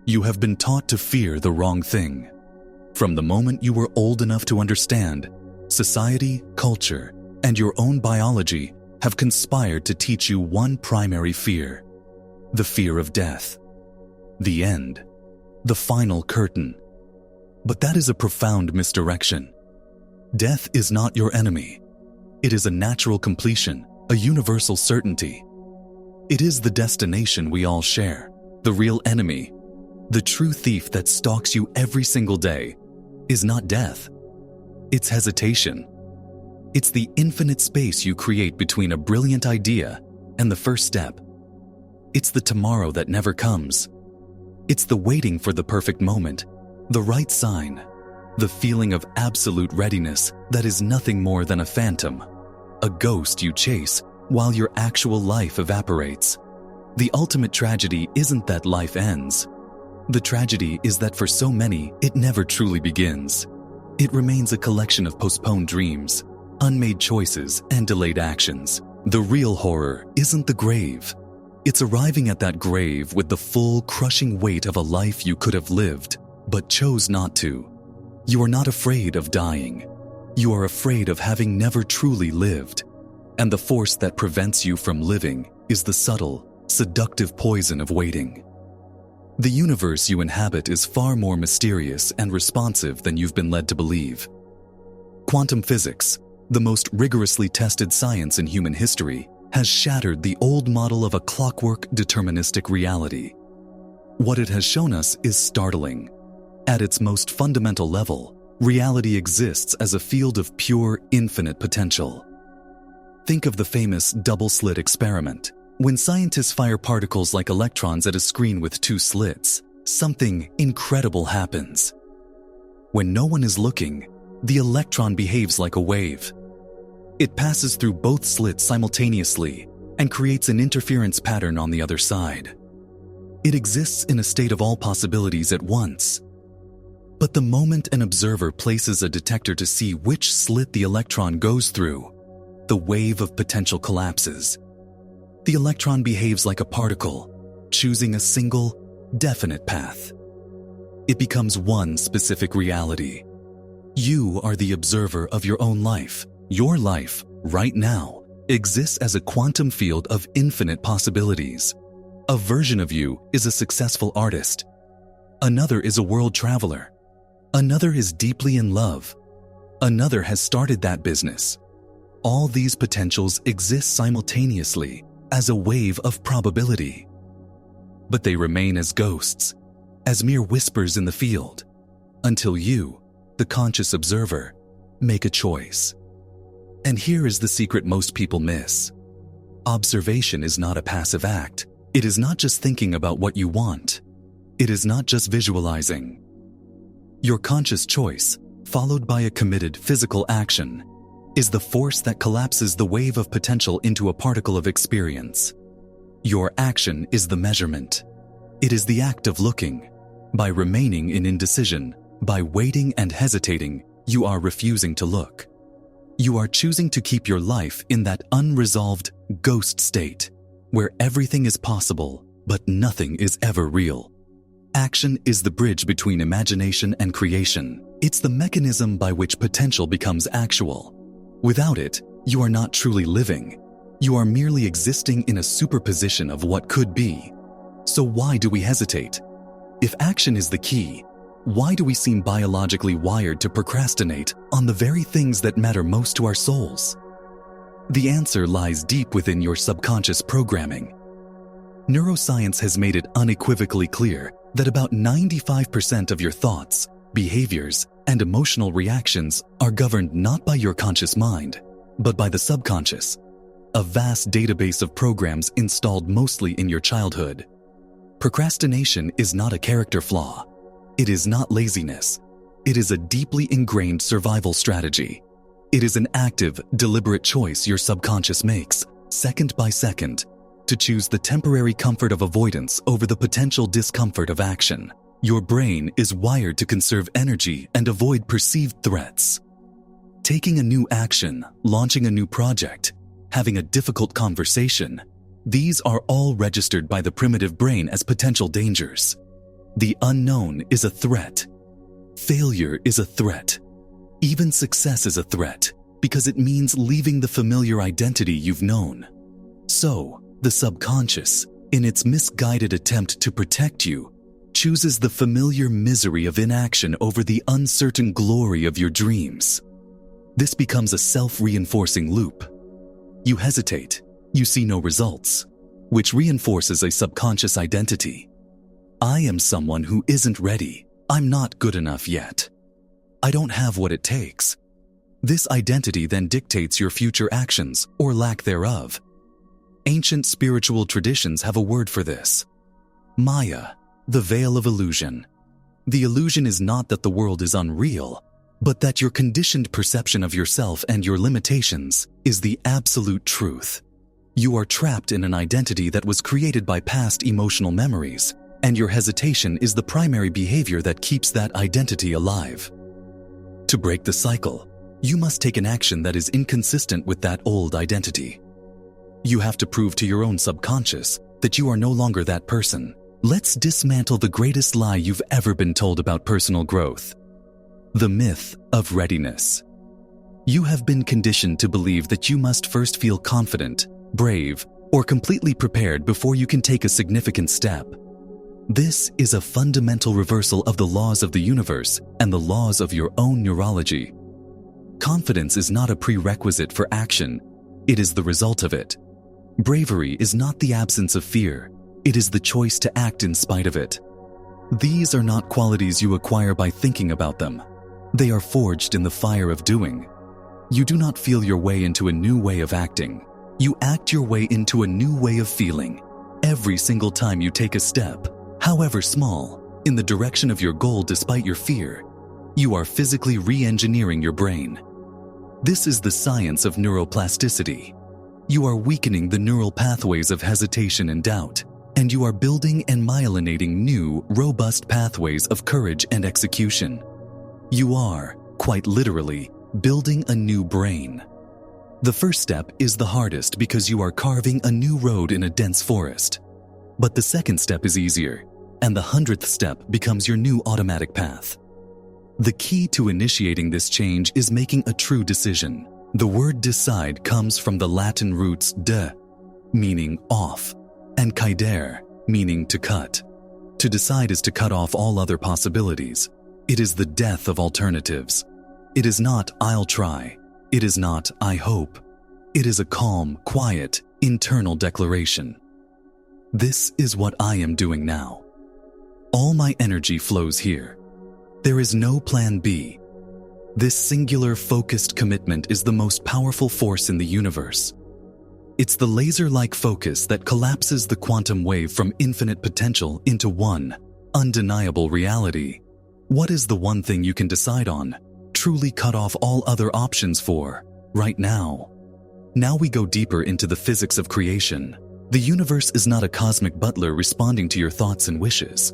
You have been taught to fear the wrong thing. From the moment you were old enough to understand, society, culture, and your own biology have conspired to teach you one primary fear: the fear of death. The end. The final curtain. But that is a profound misdirection. Death is not your enemy. It is a natural completion, a universal certainty. It is the destination we all share. The real enemy, the true thief that stalks you every single day, is not death. It's hesitation. It's the infinite space you create between a brilliant idea and the first step. It's the tomorrow that never comes. It's the waiting for the perfect moment, the right sign, the feeling of absolute readiness that is nothing more than a phantom, a ghost you chase while your actual life evaporates. The ultimate tragedy isn't that life ends. The tragedy is that for so many, it never truly begins. It remains a collection of postponed dreams, unmade choices, and delayed actions. The real horror isn't the grave. It's arriving at that grave with the full, crushing weight of a life you could have lived, but chose not to. You are not afraid of dying. You are afraid of having never truly lived. And the force that prevents you from living is the subtle, seductive poison of waiting. The universe you inhabit is far more mysterious and responsive than you've been led to believe. Quantum physics, the most rigorously tested science in human history, has shattered the old model of a clockwork, deterministic reality. What it has shown us is startling. At its most fundamental level, reality exists as a field of pure, infinite potential. Think of the famous double-slit experiment. When scientists fire particles like electrons at a screen with two slits, something incredible happens. When no one is looking, the electron behaves like a wave. It passes through both slits simultaneously and creates an interference pattern on the other side. It exists in a state of all possibilities at once. But the moment an observer places a detector to see which slit the electron goes through, the wave of potential collapses. The electron behaves like a particle, choosing a single, definite path. It becomes one specific reality. You are the observer of your own life. Your life, right now, exists as a quantum field of infinite possibilities. A version of you is a successful artist. Another is a world traveler. Another is deeply in love. Another has started that business. All these potentials exist simultaneously as a wave of probability. But they remain as ghosts, as mere whispers in the field, until you, the conscious observer, make a choice. And here is the secret most people miss. Observation is not a passive act. It is not just thinking about what you want. It is not just visualizing. Your conscious choice, followed by a committed physical action, is the force that collapses the wave of potential into a particle of experience. Your action is the measurement. It is the act of looking. By remaining in indecision, by waiting and hesitating, you are refusing to look. You are choosing to keep your life in that unresolved ghost state, where everything is possible, but nothing is ever real. Action is the bridge between imagination and creation. It's the mechanism by which potential becomes actual. Without it, you are not truly living. You are merely existing in a superposition of what could be. So why do we hesitate? If action is the key, why do we seem biologically wired to procrastinate on the very things that matter most to our souls? The answer lies deep within your subconscious programming. Neuroscience has made it unequivocally clear that about 95% of your thoughts, behaviors, and emotional reactions are governed not by your conscious mind, but by the subconscious, a vast database of programs installed mostly in your childhood. Procrastination is not a character flaw. It is not laziness. It is a deeply ingrained survival strategy. It is an active, deliberate choice your subconscious makes, second by second, to choose the temporary comfort of avoidance over the potential discomfort of action. Your brain is wired to conserve energy and avoid perceived threats. Taking a new action, launching a new project, having a difficult conversation, these are all registered by the primitive brain as potential dangers. The unknown is a threat. Failure is a threat. Even success is a threat because it means leaving the familiar identity you've known. So, the subconscious, in its misguided attempt to protect you, chooses the familiar misery of inaction over the uncertain glory of your dreams. This becomes a self-reinforcing loop. You hesitate, you see no results, which reinforces a subconscious identity. I am someone who isn't ready. I'm not good enough yet. I don't have what it takes. This identity then dictates your future actions or lack thereof. Ancient spiritual traditions have a word for this. Maya, the veil of illusion. The illusion is not that the world is unreal, but that your conditioned perception of yourself and your limitations is the absolute truth. You are trapped in an identity that was created by past emotional memories, and your hesitation is the primary behavior that keeps that identity alive. To break the cycle, you must take an action that is inconsistent with that old identity. You have to prove to your own subconscious that you are no longer that person. Let's dismantle the greatest lie you've ever been told about personal growth. The myth of readiness. You have been conditioned to believe that you must first feel confident, brave, or completely prepared before you can take a significant step. This is a fundamental reversal of the laws of the universe and the laws of your own neurology. Confidence is not a prerequisite for action, it is the result of it. Bravery is not the absence of fear, it is the choice to act in spite of it. These are not qualities you acquire by thinking about them. They are forged in the fire of doing. You do not feel your way into a new way of acting. You act your way into a new way of feeling. Every single time you take a step, however small, in the direction of your goal despite your fear, you are physically re-engineering your brain. This is the science of neuroplasticity. You are weakening the neural pathways of hesitation and doubt, and you are building and myelinating new, robust pathways of courage and execution. You are, quite literally, building a new brain. The first step is the hardest because you are carving a new road in a dense forest. But the second step is easier, and the 100th step becomes your new automatic path. The key to initiating this change is making a true decision. The word decide comes from the Latin roots de, meaning off, and caedere, meaning to cut. To decide is to cut off all other possibilities. It is the death of alternatives. It is not I'll try. It is not I hope. It is a calm, quiet, internal declaration. This is what I am doing now. All my energy flows here. There is no plan B. This singular, focused commitment is the most powerful force in the universe. It's the laser-like focus that collapses the quantum wave from infinite potential into one undeniable reality. What is the one thing you can decide on, truly cut off all other options for, right now? Now we go deeper into the physics of creation. The universe is not a cosmic butler responding to your thoughts and wishes.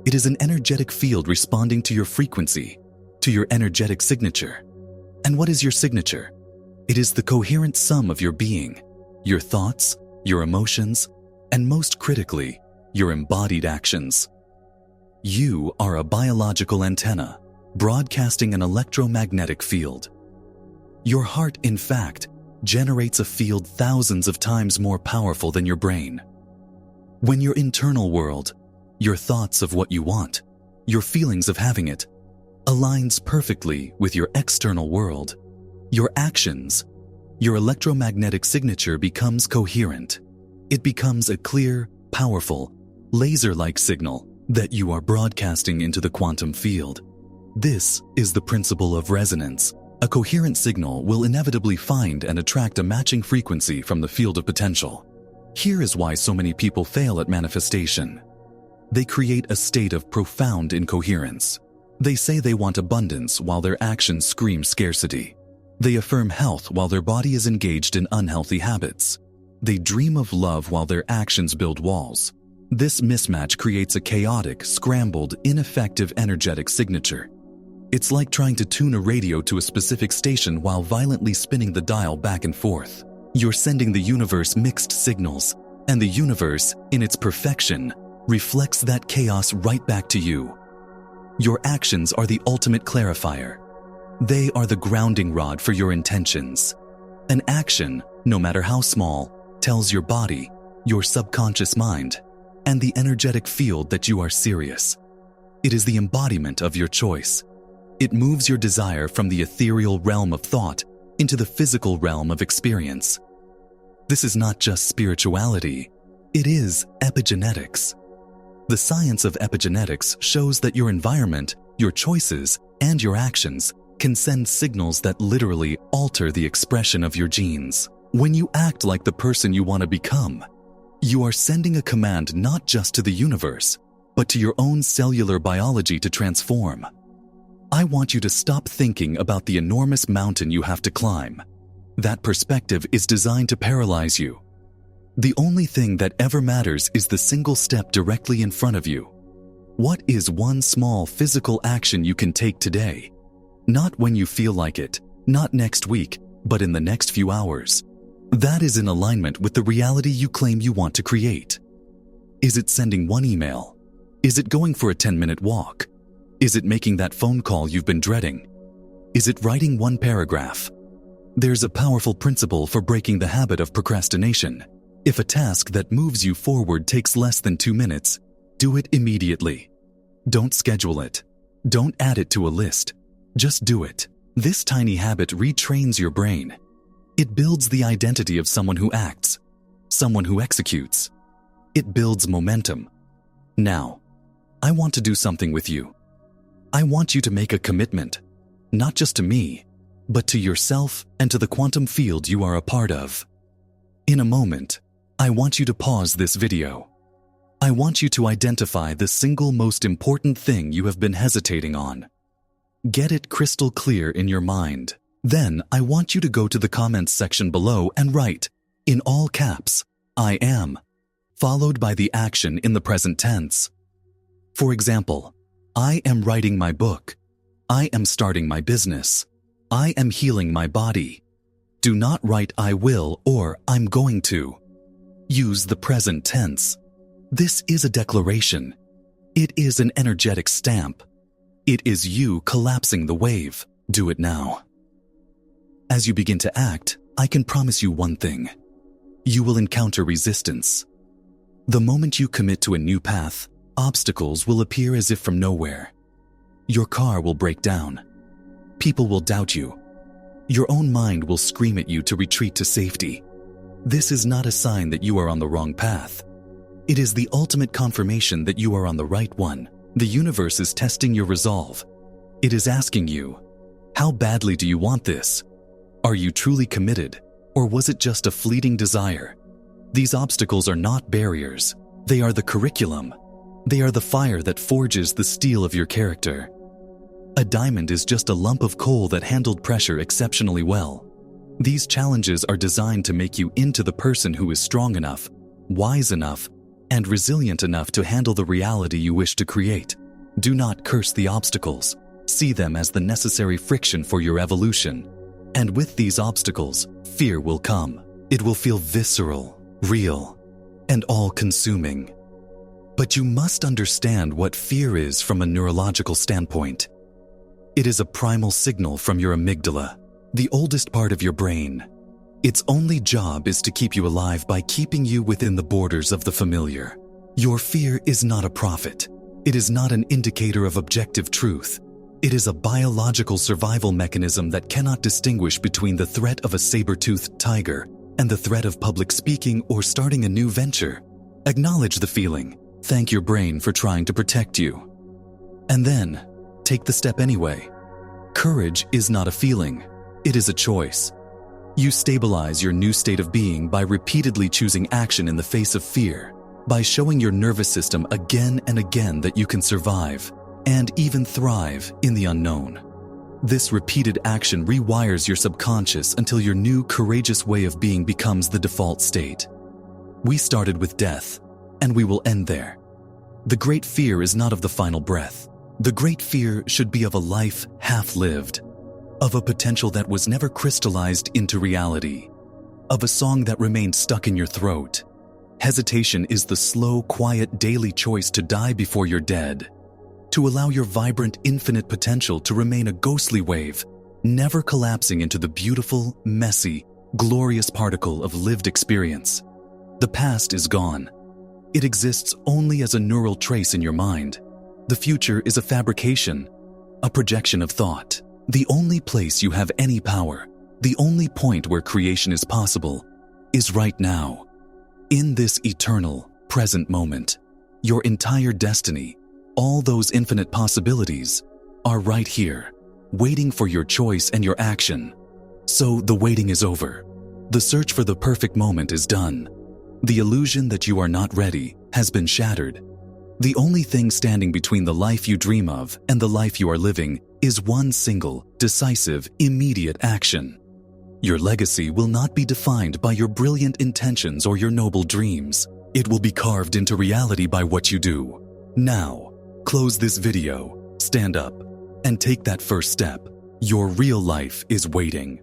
It is an energetic field responding to your frequency, to your energetic signature. And what is your signature? It is the coherent sum of your being, your thoughts, your emotions, and most critically, your embodied actions. You are a biological antenna, broadcasting an electromagnetic field. Your heart, in fact, generates a field thousands of times more powerful than your brain. When your internal world, your thoughts of what you want, your feelings of having it, aligns perfectly with your external world, your actions, your electromagnetic signature becomes coherent. It becomes a clear, powerful, laser-like signal that you are broadcasting into the quantum field. This is the principle of resonance. A coherent signal will inevitably find and attract a matching frequency from the field of potential. Here is why so many people fail at manifestation. They create a state of profound incoherence. They say they want abundance while their actions scream scarcity. They affirm health while their body is engaged in unhealthy habits. They dream of love while their actions build walls. This mismatch creates a chaotic, scrambled, ineffective energetic signature. It's like trying to tune a radio to a specific station while violently spinning the dial back and forth. You're sending the universe mixed signals, and the universe, in its perfection, reflects that chaos right back to you. Your actions are the ultimate clarifier. They are the grounding rod for your intentions. An action, no matter how small, tells your body, your subconscious mind, and the energetic field that you are serious. It is the embodiment of your choice. It moves your desire from the ethereal realm of thought into the physical realm of experience. This is not just spirituality, it is epigenetics. The science of epigenetics shows that your environment, your choices, and your actions can send signals that literally alter the expression of your genes. When you act like the person you want to become, you are sending a command not just to the universe, but to your own cellular biology to transform. I want you to stop thinking about the enormous mountain you have to climb. That perspective is designed to paralyze you. The only thing that ever matters is the single step directly in front of you. What is one small physical action you can take today? Not when you feel like it, not next week, but in the next few hours. That is in alignment with the reality you claim you want to create. Is it sending one email? Is it going for a 10-minute walk? Is it making that phone call you've been dreading? Is it writing one paragraph? There's a powerful principle for breaking the habit of procrastination. If a task that moves you forward takes less than 2 minutes, do it immediately. Don't schedule it. Don't add it to a list. Just do it. This tiny habit retrains your brain. It builds the identity of someone who acts, someone who executes. It builds momentum. Now, I want to do something with you. I want you to make a commitment, not just to me, but to yourself and to the quantum field you are a part of. In a moment, I want you to pause this video. I want you to identify the single most important thing you have been hesitating on. Get it crystal clear in your mind. Then I want you to go to the comments section below and write, in all caps, I am, followed by the action in the present tense. For example, I am writing my book. I am starting my business. I am healing my body. Do not write I will or I'm going to. Use the present tense. This is a declaration. It is an energetic stamp. It is you collapsing the wave. Do it now. As you begin to act, I can promise you one thing. You will encounter resistance. The moment you commit to a new path, obstacles will appear as if from nowhere. Your car will break down. People will doubt you. Your own mind will scream at you to retreat to safety. This is not a sign that you are on the wrong path. It is the ultimate confirmation that you are on the right one. The universe is testing your resolve. It is asking you, how badly do you want this? Are you truly committed, or was it just a fleeting desire? These obstacles are not barriers. They are the curriculum. They are the fire that forges the steel of your character. A diamond is just a lump of coal that handled pressure exceptionally well. These challenges are designed to make you into the person who is strong enough, wise enough, and resilient enough to handle the reality you wish to create. Do not curse the obstacles. See them as the necessary friction for your evolution. And with these obstacles, fear will come. It will feel visceral, real, and all-consuming. But you must understand what fear is from a neurological standpoint. It is a primal signal from your amygdala, the oldest part of your brain. Its only job is to keep you alive by keeping you within the borders of the familiar. Your fear is not a prophet. It is not an indicator of objective truth. It is a biological survival mechanism that cannot distinguish between the threat of a saber-toothed tiger and the threat of public speaking or starting a new venture. Acknowledge the feeling. Thank your brain for trying to protect you. And then, take the step anyway. Courage is not a feeling. It is a choice. You stabilize your new state of being by repeatedly choosing action in the face of fear, by showing your nervous system again and again that you can survive and even thrive in the unknown. This repeated action rewires your subconscious until your new courageous way of being becomes the default state. We started with death, and we will end there. The great fear is not of the final breath. The great fear should be of a life half-lived, of a potential that was never crystallized into reality, of a song that remained stuck in your throat, Hesitation is the slow, quiet, daily choice to die before you're dead. To allow your vibrant, infinite potential to remain a ghostly wave, never collapsing into the beautiful, messy, glorious particle of lived experience. The past is gone. It exists only as a neural trace in your mind. The future is a fabrication, a projection of thought. The only place you have any power, the only point where creation is possible, is right now. In this eternal, present moment, your entire destiny, all those infinite possibilities, are right here, waiting for your choice and your action. So the waiting is over. The search for the perfect moment is done. The illusion that you are not ready has been shattered. The only thing standing between the life you dream of and the life you are living is one single, decisive, immediate action. Your legacy will not be defined by your brilliant intentions or your noble dreams. It will be carved into reality by what you do. Now, close this video, stand up, and take that first step. Your real life is waiting.